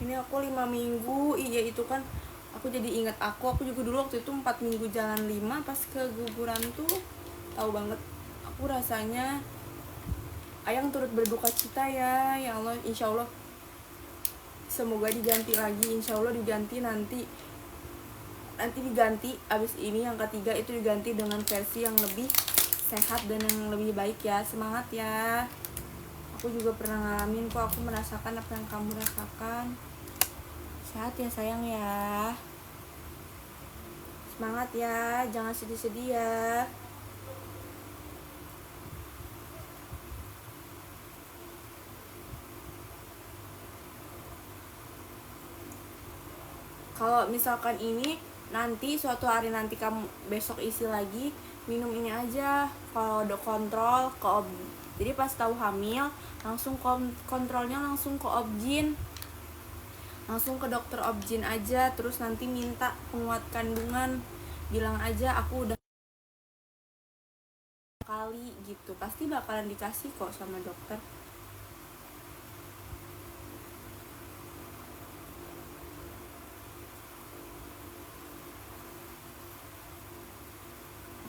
Ini aku 5 minggu. Iya itu kan aku jadi ingat aku juga dulu waktu itu 4 minggu jalan 5 pas keguguran tuh tahu banget aku rasanya. Ayang turut berduka cita ya Allah. Insya Allah semoga diganti lagi, insya Allah diganti nanti diganti abis ini yang ketiga itu diganti dengan versi yang lebih sehat dan yang lebih baik ya. Semangat ya, aku juga pernah ngalamin kok, aku merasakan apa yang kamu rasakan. Sehat ya sayang ya, semangat ya, jangan sedih-sedih ya. Kalau misalkan ini nanti suatu hari nanti kamu besok isi lagi, minum ini aja. Kalau udah kontrol ke jadi pas tahu hamil langsung kontrolnya langsung ke obgyn, langsung ke dokter obgyn aja. Terus nanti minta penguat kandungan, bilang aja aku udah kali gitu, pasti bakalan dikasih kok sama dokter.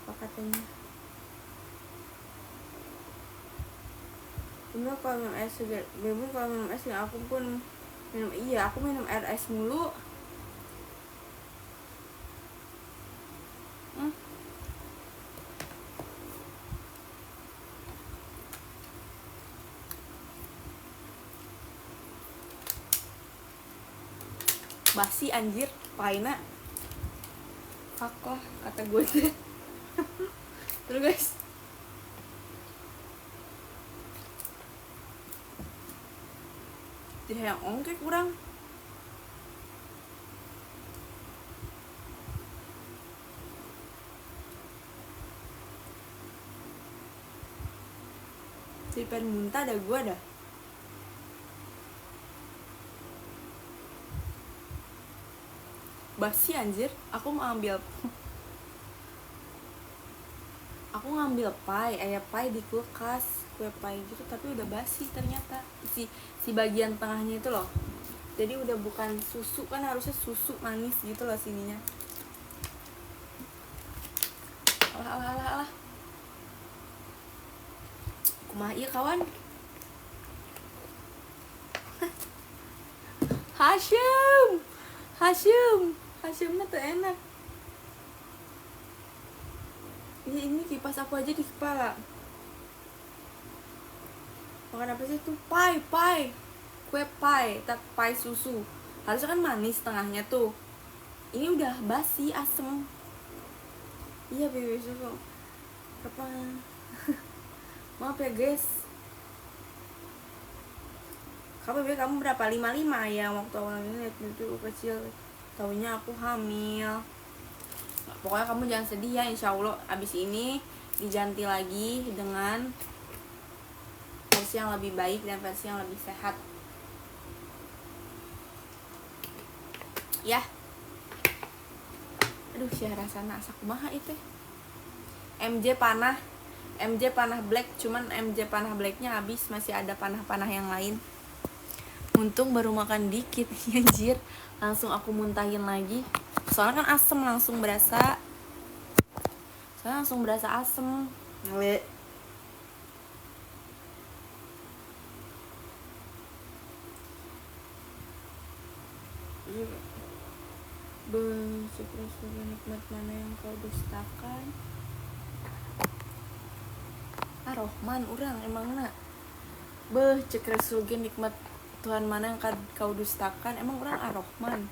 Apa katanya? Cuma kalau minum es juga, memang kalau minum es ya aku pun minum, iya aku minum air es mulu. Basi anjir, paina fuck lah kata gue tuh. Terus guys, jadi yang ongke kurang. Jadi pengen muntah dah gue dah. Basi anjir, aku mau ambil aku ngambil pie, pie di kulkas, kue pie gitu, tapi udah basi ternyata. Si bagian tengahnya itu loh. Jadi udah bukan susu, kan harusnya susu manis gitu loh sininya. Alah. Kumaha ieu kawan? Hashim tuh enak. Ini kipas aku aja di kepala. Makan apa sih tuh? Pie. Kue pie, tapi pie susu. Harusnya kan manis tengahnya tuh. Ini udah basi, asem. Iya, baby susu. Kapan? Maaf ya, guys. Kamu berapa? 55 ya waktu awal ini itu kecil. Taunya aku hamil. Pokoknya kamu jangan sedih ya, insya Allah abis ini diganti lagi dengan versi yang lebih baik dan versi yang lebih sehat ya. Aduh sih rasana asa kumaha itu MJ panah black, cuman MJ panah blacknya habis, masih ada panah-panah yang lain. Untung baru makan dikit anjir, langsung aku muntahin lagi. Soalnya kan asem, langsung berasa asem. Ngele. Bersyukur nikmat mana yang kau dustakan. Rohman urang emangna. Cek resulugen nikmat Tuhan mana yang kau dustakan. Emang urang Rohman.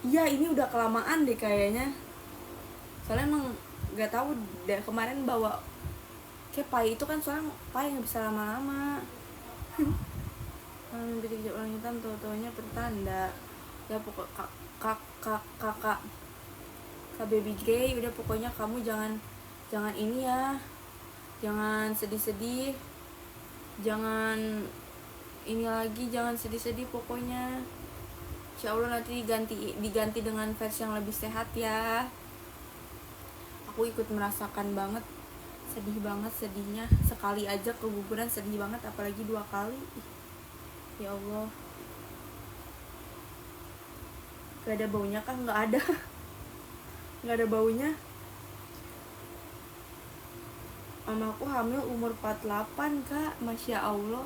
Iya ini udah kelamaan deh kayaknya. Soalnya emang gak tahu deh, kemarin bawa kayak pai itu kan, soalnya pai nggak bisa lama-lama. Mimpi tidak ulang hitam tua-tuanya pertanda ya. Pokok kakak baby Gray, udah pokoknya kamu jangan ini ya, jangan sedih-sedih, jangan ini lagi, jangan sedih-sedih pokoknya. Insya Allah nanti diganti dengan versi yang lebih sehat ya. Aku ikut merasakan banget Sedih banget, sedihnya sekali aja keguguran sedih banget, apalagi 2 kali. Ya Allah, gak ada baunya kan? Nggak ada. Nggak ada baunya. Mamaku hamil umur 48 kak. Masya Allah,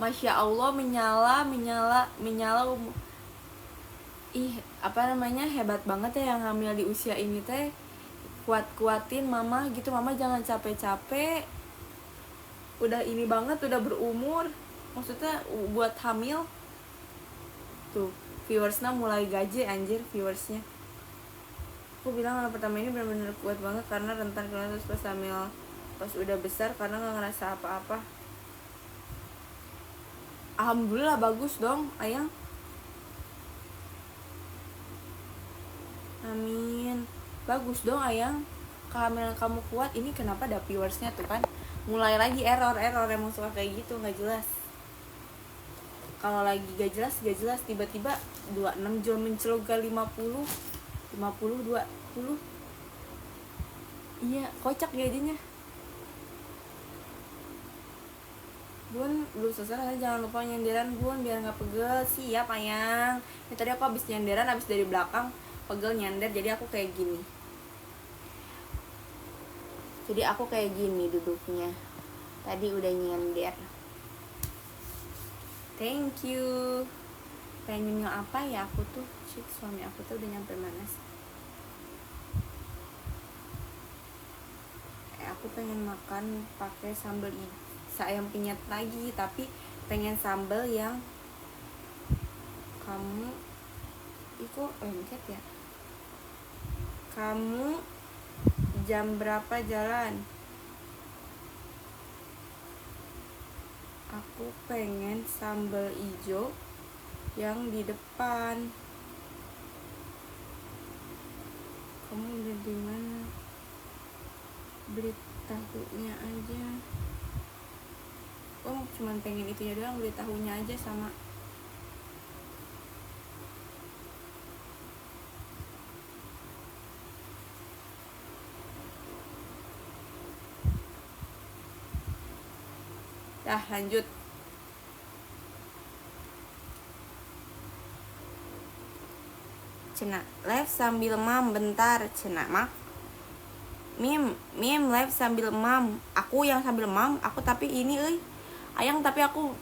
Masya Allah, menyala umur. Ih, apa namanya, hebat banget ya yang hamil di usia ini teh. Kuatin mama gitu, mama jangan capek-capek, udah ini banget, udah berumur, maksudnya buat hamil. Tuh viewersnya mulai gaje anjir viewersnya. Aku bilang anak pertama ini benar-benar kuat banget karena rentan kena terus pas hamil, pas udah besar karena nggak ngerasa apa-apa. Alhamdulillah bagus dong ayang. Amin. Bagus dong ayang, kehamilan kamu kuat. Ini kenapa ada viewersnya tuh kan, mulai lagi error emang suka kayak gitu, nggak jelas. Kalau lagi gak jelas tiba-tiba 26 jual mencelok ke 50 20. Iya kocak jadinya. Bun belum selesai, jangan lupa nyenderan bun biar nggak pegel. Siap ayang. Ini tadi aku habis nyenderan, habis dari belakang pegel nyender, jadi aku kayak gini. Duduknya. Tadi udah nyender. Thank you. Pengen nyemil apa ya aku tuh? Shit, suami aku tuh udah nyampe mana sih? Aku pengen makan pakai sambal ayam penyet lagi, tapi pengen sambal yang kamu itu lengket ya. Kamu jam berapa jalan? Aku pengen sambal ijo yang di depan. Kamu udah di mana? Beli tahunya aja. Oh, cuman pengen itu ya doang, beli tahunya aja sama. Dah lanjut. Cena live sambil mam bentar cena mak. Mim live sambil mam. Aku yang sambil mam, aku tapi ini ayang, tapi aku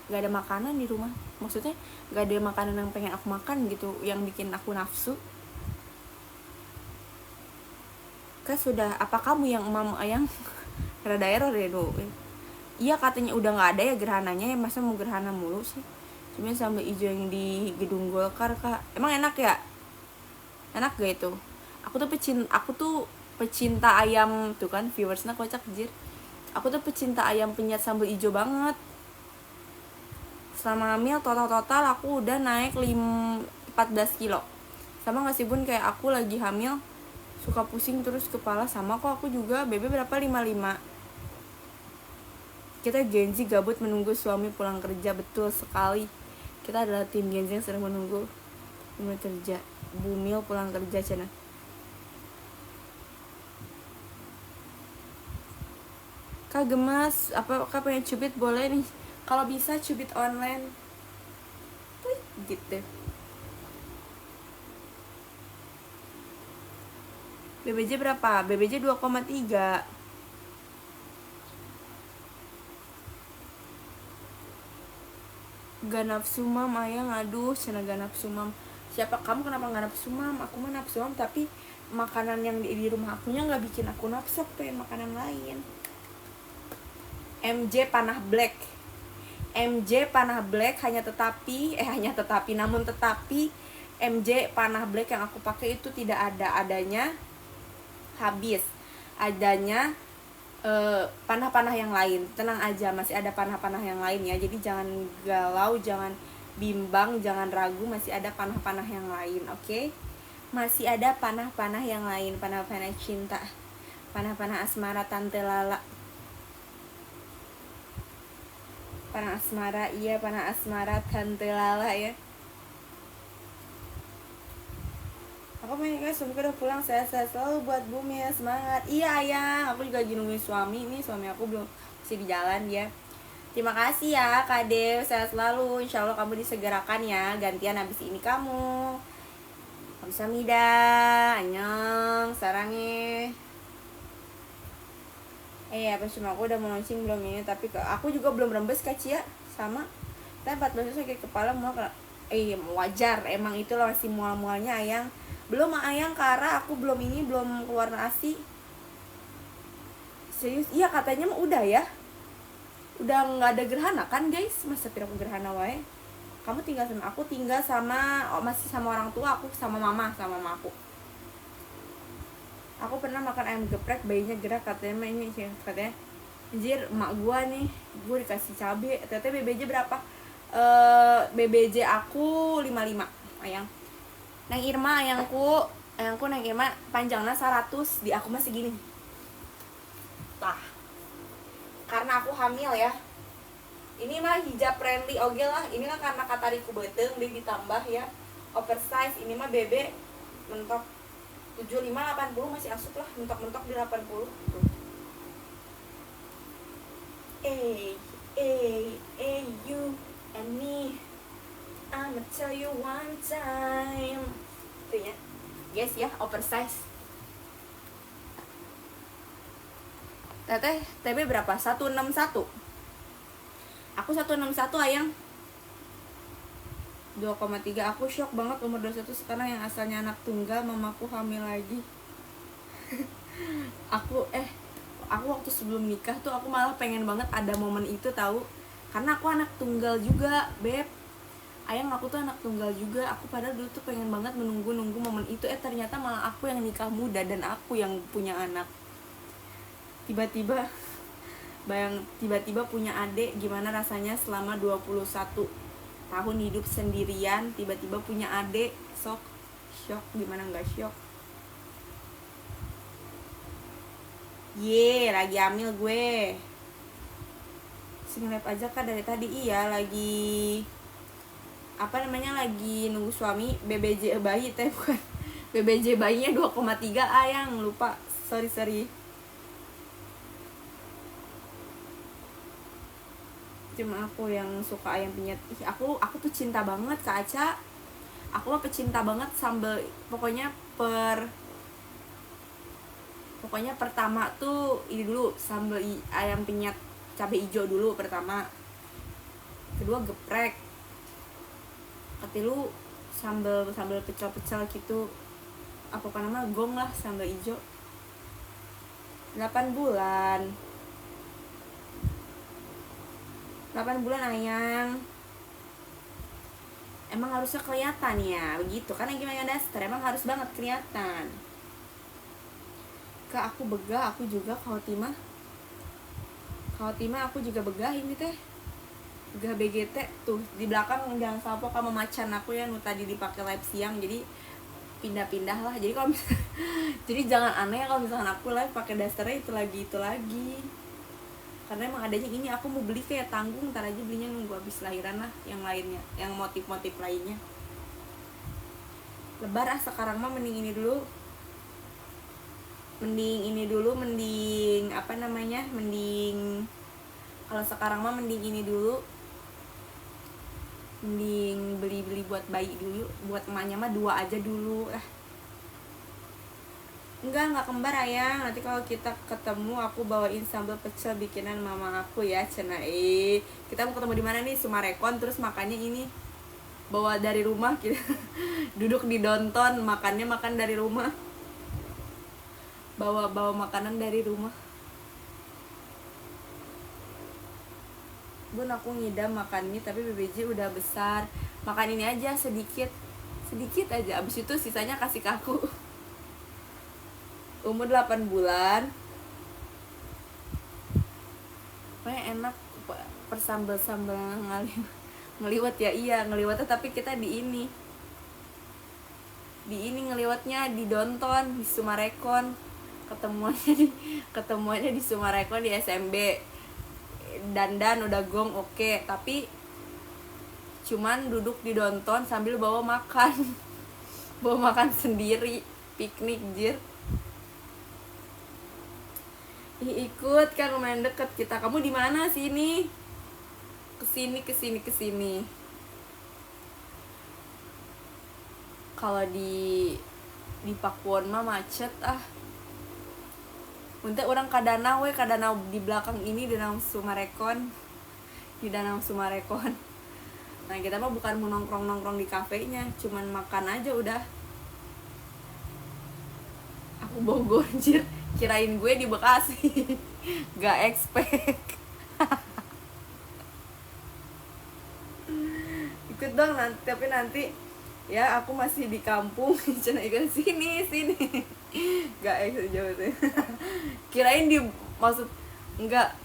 gak ada makanan di rumah. Maksudnya gak ada makanan yang pengen aku makan gitu, yang bikin aku nafsu. Kan sudah, apa kamu yang mam ayang? Rada error ya do. Iya katanya udah gak ada ya gerhananya ya, masa mau gerhana mulu sih. Cuma sambal hijau yang di gedung Golkar kak, emang enak ya? Enak gak itu? Aku tuh pecinta ayam tuh kan, viewersnya kocak jir. Aku tuh pecinta ayam penyet sambal hijau banget. Selama hamil total aku udah naik 14 kilo. Sama gak sih bun, kayak aku lagi hamil suka pusing terus kepala. Sama kok, aku juga BB berapa 55. Kita Gen Z gabut menunggu suami pulang kerja. Betul sekali, kita adalah tim Gen Z yang sering menunggu kerja. Bumil pulang kerja cina. Kak gemas, apakah pengen cubit? Boleh nih, kalau bisa cubit online. Gitu. BBJ berapa? BBJ 2,3. Gak nafsu mam ayang, aduh cina gak nafsu mam. Siapa kamu, kenapa gak nafsu mam? Aku mah nafsu mam, tapi makanan yang di rumah akunya gak bikin aku nafsu, pengen makanan lain. MJ panah black namun tetapi MJ panah black yang aku pakai itu tidak adanya habis, adanya panah-panah yang lain. Tenang aja, masih ada panah-panah yang lain ya, jadi jangan galau, jangan bimbang, jangan ragu, masih ada panah-panah yang lain. Oke? Masih ada panah-panah yang lain, panah-panah cinta, panah-panah asmara Tante Lala. Panah asmara, iya panah asmara Tante Lala ya. Aku pengen guys, suamiku udah pulang, sehat-sehat selalu buat bumi ya, semangat. Iya ayang, aku juga lagi nungguin suami. Ini suami aku belum, masih di jalan dia. Terima kasih ya Kak Dew, sehat selalu. Insya Allah kamu disegerakan ya, gantian abis ini kamu. Kamsahamnida, annyeong, sarangnya. Apa cuma aku udah mau launching belum ini, tapi aku juga belum rembes Kak Cia, sama. Tapi 14 sakit kepala mual, wajar, emang itulah masih mual-mualnya ayang. Belum ayang Kara, aku belum keluar nasi. Serius, iya katanya mah udah ya. Udah nggak ada gerhana kan guys, masa aku gerhana wae. Kamu tinggal sama aku, masih sama orang tua, aku sama mama aku. Aku pernah makan ayam geprek, bayinya gerak, katanya ini katanya anjir emak gua nih, gua dikasih cabe, ternyata BBJ berapa? BBJ aku 55 ayang. Nang Irma ayangku Nang Irma panjangnya 100, di aku masih gini. Tah. Karena aku hamil ya. Ini mah hijab friendly oke lah. Ini kan karena katariku beteng dia ditambah ya. Oversize ini mah BB mentok 75 80 masih asup lah, mentok-mentok di 80. Tuh. You and me, I'ma tell you one time. Tuh ya. Yes ya, oversize. Teteh, TB berapa? 161. Aku 161 ayang. 2,3. Aku shock banget umur 21 sekarang yang asalnya anak tunggal, mamaku hamil lagi. Aku waktu sebelum nikah tuh aku malah pengen banget ada momen itu tahu. Karena aku anak tunggal juga, Beb. Ayang aku tuh anak tunggal juga. Aku padahal dulu tuh pengen banget menunggu momen itu. Ternyata malah aku yang nikah muda dan aku yang punya anak. Tiba-tiba punya adik, gimana rasanya selama 21 tahun hidup sendirian, tiba-tiba punya adik, shock, gimana nggak shock? Lagi hamil gue. Sing-lab aja kan dari tadi. Iya, lagi lagi nunggu suami. BBJ bayi teh bukan. BBJ bayinya 2,3 ayang, lupa. Sorry. Cuma aku yang suka ayam penyet. Aku tuh cinta banget ke Aca. Aku mah pecinta banget sambal. Pokoknya pertama tuh ini dulu, sambal ayam penyet cabai hijau dulu pertama. Kedua geprek. Ketilu sambal pecel gitu. Apa nama gong lah, sambal hijau. 8 bulan ayang. Emang harusnya kelihatan ya begitu kan, gimana dasar emang harus banget kelihatan. Aku begah, aku juga Khotimah aku juga begah ini teh. Begah BGT tuh di belakang, jangan sampai kamu macan aku ya, tadi dipakai live siang jadi pindah-pindah lah. Jadi kalau jadi jangan aneh kalau misalkan aku live pakai dasternya itu lagi. Karena emang adanya ini, aku mau beli kayak tanggung, ntar aja belinya nunggu habis lahiran lah, yang lainnya, yang motif-motif lainnya. Lebar sekarang mah mending ini dulu. Mending kalau sekarang mah mending ini dulu. Mending beli buat bayi dulu, buat emaknya mah 2 aja dulu. Enggak kembar ayang. Nanti kalau kita ketemu aku bawain sambal pecel bikinan mama aku ya, cena. Kita mau ketemu di mana nih? Sumarekon, terus makannya ini bawa dari rumah kita. Duduk di Downtown, makan dari rumah. Bawa makanan dari rumah. Bun, aku ngidam makan mie tapi BBJ udah besar. Makan ini aja sedikit aja, abis itu sisanya kasih ke aku. Umur 8 bulan. Pokoknya enak persambal ngeliwat ya. Iya ngeliwatnya, tapi kita di ini ngeliwatnya di Downtown, di Sumarekon. Ketemuannya di Sumarekon, di SMB. Dandan udah gong oke, tapi cuman duduk di Downtown sambil bawa makan. bawa makan sendiri, piknik jir. Ikut kan lumayan deket kita. Kamu di mana sini? Kesini. Kalau di Pakuwon mah macet ah. Untuk orang kadanau di belakang ini Danau Sumarekon. Di Danau Sumarekon. Nah kita mah bukan mau nongkrong di kafenya, cuman makan aja udah. Aku Bogor anjir, kirain gue di Bekasi. Gak expect. Ikut dong nanti, tapi nanti ya aku masih di kampung. Cina ikut sini. Gak expect jauh tuh. Kirain di maksud enggak,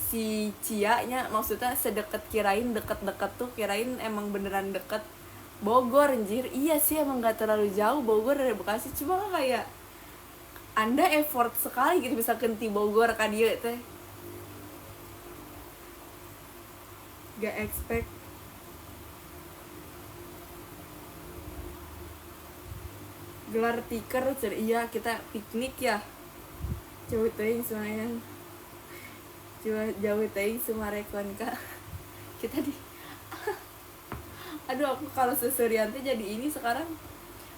si Cia nya maksudnya sedekat kirain, deket-deket tuh kirain emang beneran deket Bogor anjir. Iya sih emang gak terlalu jauh Bogor dari Bekasi, cuma kayak Anda effort sekali gitu bisa kenti Bogor ka dieu teh. Gak expect. Gelar tiker iya kita piknik ya. Jauh teuing semuanya. Jauh teuing Sumarekon Kak. Kita di aduh aku kalau seserian teh jadi ini sekarang.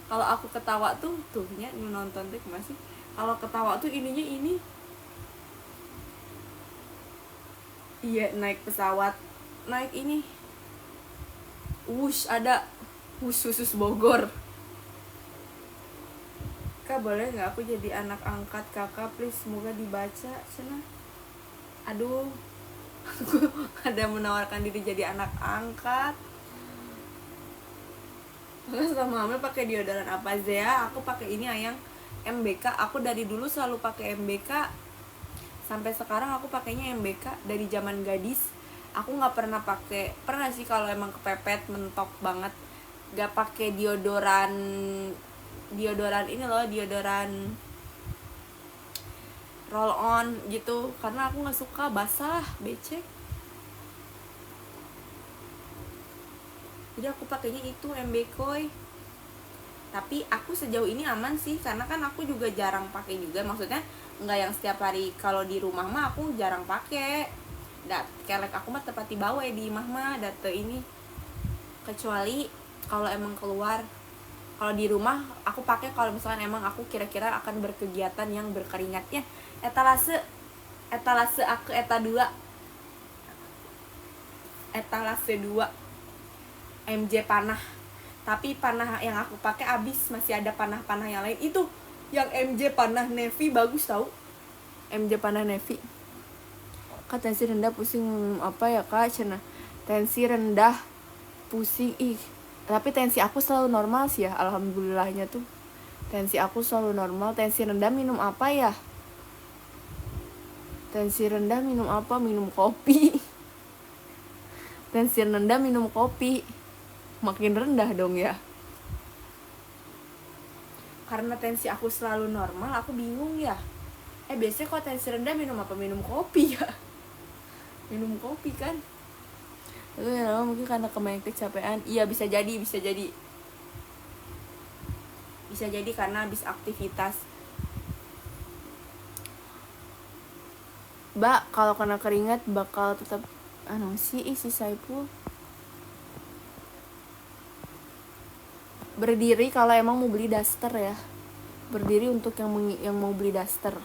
Kalau aku ketawa tuh nya nonton tuh masih. Kalau ketawa tuh ininya ini. Iya naik pesawat, naik ini. Ada khusus Bogor. Kak boleh nggak aku jadi anak angkat kakak please, semoga dibaca sana. Aduh, aku ada menawarkan diri jadi anak angkat. Aku selama hamil pakai deodoran apa Zea? Aku pakai ini yang MBK. Aku dari dulu selalu pakai MBK. Sampai sekarang aku pakainya MBK dari zaman gadis. Aku nggak pernah sih kalau emang kepepet mentok banget. Gak pakai deodoran ini loh, deodoran roll on gitu karena aku nggak suka basah, becek. Jadi aku pakainya itu MBK. Tapi aku sejauh ini aman sih karena kan aku juga jarang pakai juga, maksudnya nggak yang setiap hari. Kalau di rumah mah aku jarang pakai. Kelek aku mah tepat di bawah di imah mah date ini. Kecuali kalau emang keluar. Kalau di rumah aku pakai kalau misalkan emang aku kira-kira akan berkegiatan yang berkeringatnya. Etalase aku etalase 2 MJ panah. Tapi panah yang aku pakai habis, masih ada panah-panah yang lain. Itu yang MJ panah navy bagus tau. MJ panah navy. Kak tensi rendah pusing apa ya Kak? Cina tensi rendah pusing tapi tensi aku selalu normal sih ya, alhamdulillahnya tuh. Tensi aku selalu normal. Tensi rendah minum apa ya? Tensi rendah minum apa? Minum kopi. Tensi rendah minum kopi. Makin rendah dong ya. Karena tensi aku selalu normal, aku bingung ya. Biasanya kalau tensi rendah minum apa? Minum kopi ya. Minum kopi kan. Itu ya mungkin karena kemarin kecapean. Iya bisa jadi. Bisa jadi karena habis aktivitas. Mbak, kalau kena keringat bakal tetap isi Saipul. Berdiri kalau emang mau beli daster ya. Berdiri untuk yang mau beli daster.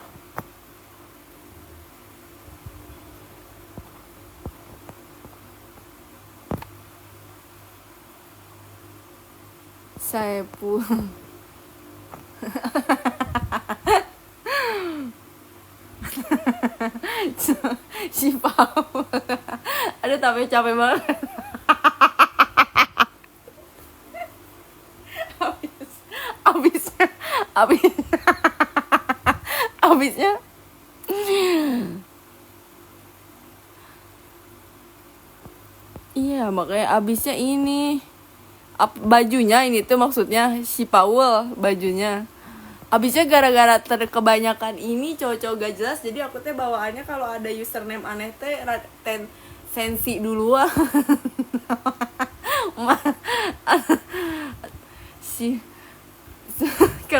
Saipul. Si Paul. Aduh tapi capek banget. Abisnya iya makanya abisnya ini bajunya ini tuh maksudnya si Paul bajunya. Abisnya gara-gara kebanyakan ini cowok-cowok gak jelas, jadi aku teh bawaannya kalau ada username aneh teh sensi duluan.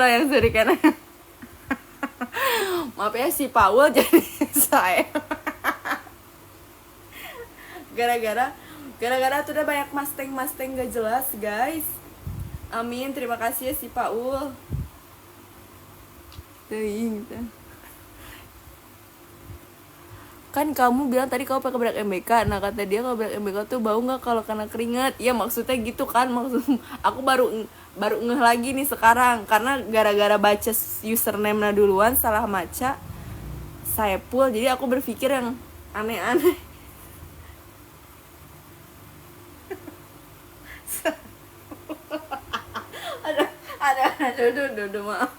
yang sorry karena maaf ya si Paul jadi saya gara-gara tuh udah banyak Mustang gak jelas guys. Amin, terima kasih ya si Paul. Teuing kan kamu bilang tadi kamu pakai bedak MBK. Nah kata dia kalau bedak MBK tuh bau nggak kalau kena keringat. Ya maksudnya gitu kan, maksud aku baru ngeh lagi nih sekarang karena gara-gara baca username-nya duluan salah baca Saipul, jadi aku berpikir yang aneh-aneh. Aduh, maaf.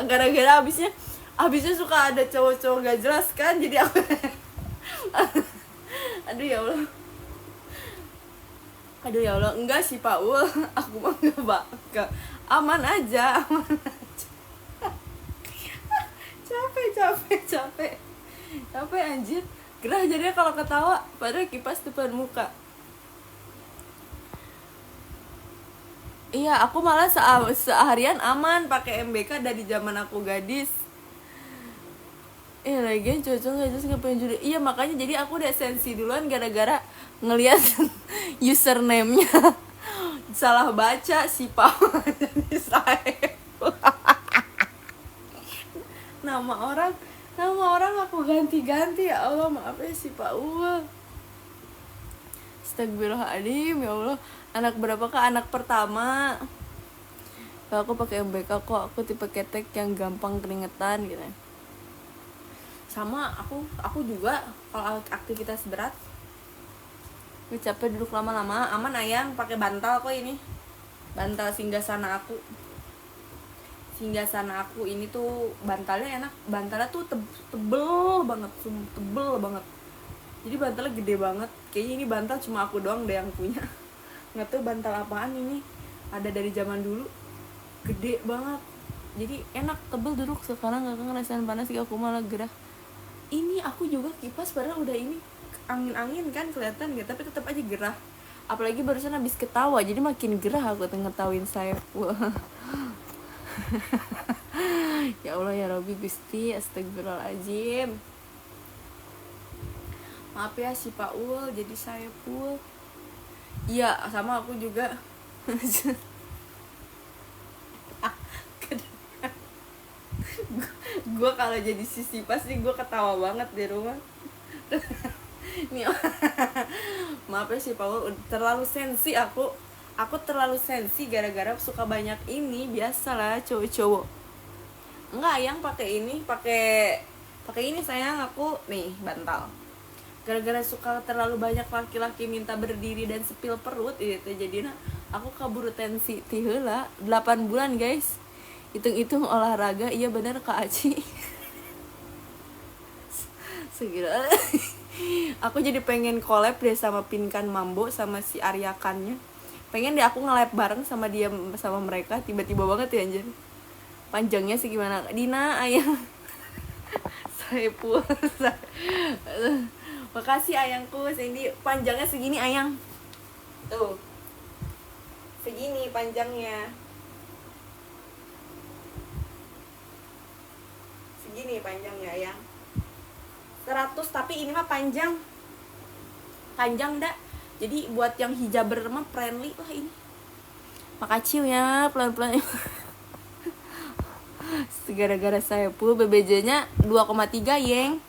Gara-gara abisnya suka ada cowok-cowok gak jelas kan, jadi aku aduh ya Allah enggak sih Paul, aku mah gak bakal, aman aja capek anjir, gerah jadinya kalau ketawa padahal kipas depan muka. Iya, aku malah seharian aman pakai MBK dari zaman aku gadis. Lagian cocok nggak jelas ngapain judi. Iya makanya jadi aku udah sensi duluan gara-gara ngelihat username-nya salah baca si Paul jadi saya. nama orang aku ganti-ganti, ya Allah maaf ya si Paul. Astagfirullahaladzim, ya Allah. Anak berapa kak? Anak pertama. Kalau aku pakai MBK kok, aku tipe ketek yang gampang keringetan gitu. Sama aku juga kalau aktivitas berat capek duduk lama-lama aman ayang pakai bantal kok ini. Bantal Singgasana aku ini tuh bantalnya enak. Bantalnya tuh tebel banget. Jadi bantalnya gede banget. Kayaknya ini bantal cuma aku doang deh yang punya. Nggak tahu bantal apaan ini. Ada dari zaman dulu. Gede banget. Jadi enak, tebel duduk. Sekarang gak ngerasain panas, aku malah gerah. Ini aku juga kipas padahal udah ini angin-angin kan kelihatan gitu, tapi tetap aja gerah. Apalagi barusan habis ketawa, jadi makin gerah aku ngetawain saya. Ya Allah ya Rabbi Gusti, astagfirullahaladzim. Maaf ya si Paul, jadi saya Pul. Iya, sama aku juga. Gue kalau jadi sisi pasti gue ketawa banget di rumah. Nih, maaf ya si Paul, terlalu sensi aku terlalu sensi gara-gara suka banyak ini. Biasalah cowok-cowok. Enggak yang pakai ini sayang, aku nih bantal. Gara-gara suka terlalu banyak laki-laki minta berdiri dan sepil perut itu jadinya aku kabur tensi ti heula 8 bulan guys. Hitung-hitung olahraga, iya bener Kak Aci. Segera aku jadi pengen collab deh sama Pinkan Mambo sama si Aryakannya. Pengen deh aku nge-live bareng sama dia sama mereka. Tiba-tiba banget ya anjir. Panjangnya sih gimana? Dina, ayang. Saya puasa. Makasih ayangku, Sandy. Panjangnya segini ayang. Tuh. Segini panjangnya. Segini panjangnya ayang. 100, tapi ini mah panjang dah. Jadi buat yang hijaber mah friendly lah ini. Makasih ya, pelan-pelan. Gara-gara saya pul BBJ-nya 2,3 yeng.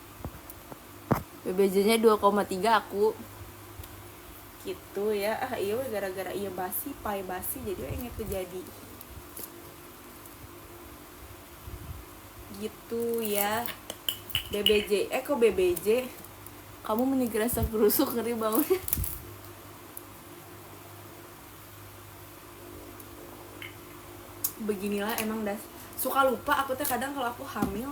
BBJ-nya 2,3 aku. Gitu ya. Iya gara-gara iya basi jadi inget terjadi. Gitu ya. BBJ, kok BBJ? Kamu menigrasa kerusuk ngeri bangunnya. Beginilah emang suka lupa aku teh kadang kalau aku hamil.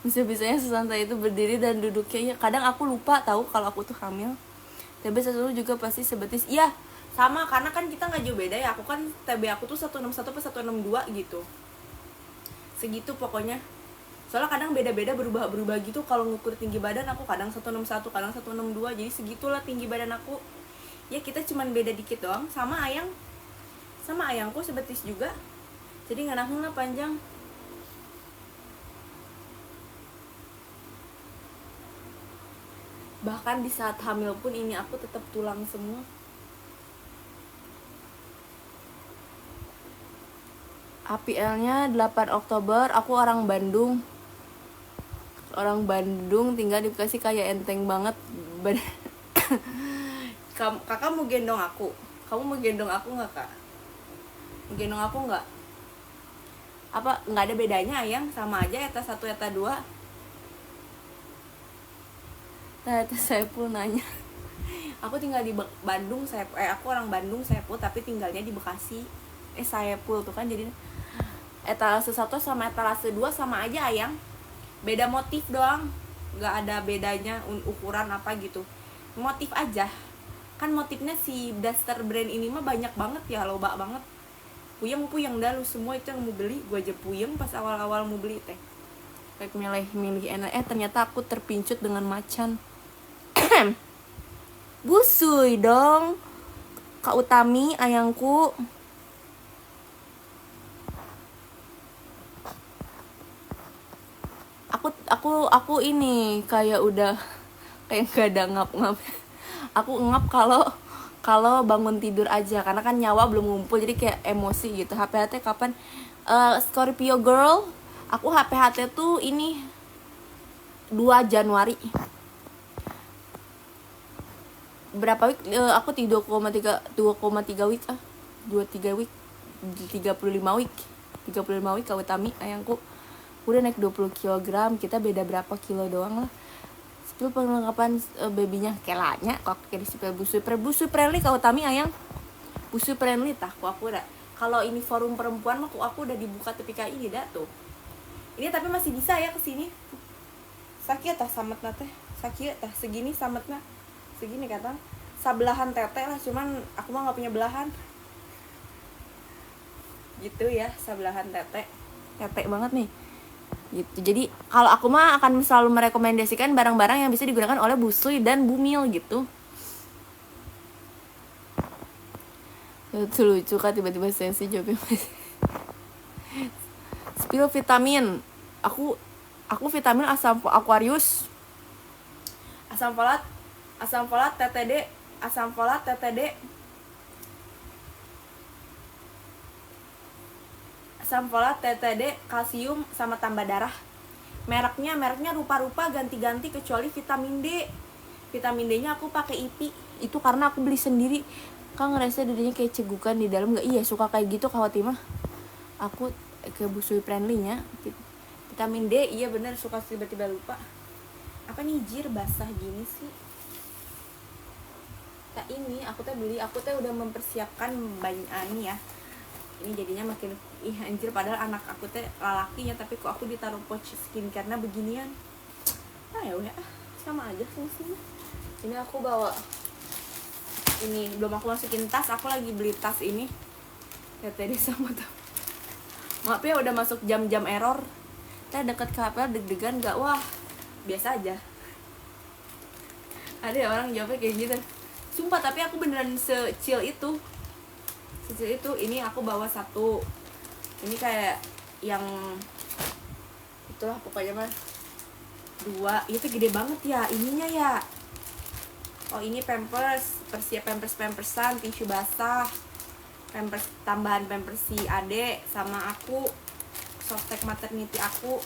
Bisa-bisanya sesantai itu berdiri dan duduknya. Ya, kadang aku lupa tahu kalau aku tuh hamil. TB selalu juga pasti sebetis. Iya, sama karena kan kita nggak jauh beda ya. Aku kan TB aku tuh 161 per 162 gitu. Segitu pokoknya. soalnya kadang beda-beda, berubah gitu kalau ngukur tinggi badan. Aku kadang 161, kadang 162, jadi segitulah tinggi badan aku. Ya kita cuman beda dikit doang. Sama ayangku sebetis juga, jadi nggak nanggung lah panjang. Bahkan di saat hamil pun ini aku tetap tulang semua. APL-nya 8 Oktober. Aku orang Bandung. Tinggal di Bekasi, kayak enteng banget. Kakak mau gendong aku? Kamu mau gendong aku nggak, Kak? Mau gendong aku nggak? Apa nggak ada bedanya ayang? Sama aja eta 1 eta 2. Nah itu saya pun nanya. Aku tinggal di Bandung, aku orang Bandung Saipul, tapi tinggalnya di Bekasi. Saipul tuh kan, jadi etalase 1 sama etalase 2 sama aja ayang, beda motif doang, nggak ada bedanya ukuran apa gitu, motif aja. Kan motifnya si Duster brand ini mah banyak banget ya, loba banget. Puyeng dah lu semua itu yang mau beli. Gue aja puyeng pas awal-awal mau beli teh, kayak milih enak. Ternyata aku terpincut dengan macan. Busui dong Kak Utami ayangku. Aku ini kayak udah kayak gak ada ngap. Aku ngap kalau bangun tidur aja, karena kan nyawa belum ngumpul, jadi kayak emosi gitu. HPHT kapan? Scorpio girl. Aku HPHT tuh ini 2 Januari. Berapa week? Aku 2,3 week 23 week 35 week Kak Utami ayangku. Udah naik 20 kg, kita beda berapa kilo doang lah. Spill perlengkapan babynya kelanya kok kayak di spill busui friendly Kak Utami ayang. Busui friendly tah aku udah. Kalau ini forum perempuan mah aku udah dibuka tapi kayak ini dah tuh. Ini tapi masih bisa ya kesini. Sakit tah sametna teh. Sakit tah segini sametna. Segini kata. Sabelahan tete lah, cuman aku mah nggak punya belahan. Gitu ya, sabelahan tete banget nih. Gitu. Jadi kalau aku mah akan selalu merekomendasikan barang-barang yang bisa digunakan oleh Busui dan Bumil gitu. Itu lucu kan, tiba-tiba sensi jawabnya. Spill vitamin. Aku vitamin asam Aquarius. Asam folat TTD. Asam folat, TTD, kalsium sama tambah darah. Mereknya rupa-rupa ganti-ganti kecuali vitamin D. Vitamin D-nya aku pakai IPI. Itu karena aku beli sendiri. Kan ngerasa dirinya kayak cegukan di dalam, enggak? Iya, suka kayak gitu Kak Fatimah. Aku ke Busui friendly-nya. Vitamin D, iya bener, suka tiba-tiba lupa. Apa nih jir basah gini sih? Nah ini aku udah mempersiapkan banyak ini ya. Ini jadinya makin anjir, padahal anak aku teh lalakinya, tapi kok aku ditaruh pouch skincare-nya beginian. Ya udah sama aja fungsinya. Ini aku bawa ini, belum aku masukin tas. Aku lagi beli tas ini TTD sama tuh. Maaf ya udah masuk jam-jam error. Teh deket KPL deg-degan gak? Wah biasa aja. Ada orang jawabnya kayak gitu. Sumpah, tapi aku beneran secil itu. Ini aku bawa 1. Ini kayak yang itulah pokoknya mah 2. Itu gede banget ya ininya ya. Oh ini pampers, pampersan, tisu basah, pampers tambahan pampers si Ade sama aku, softtek maternity aku.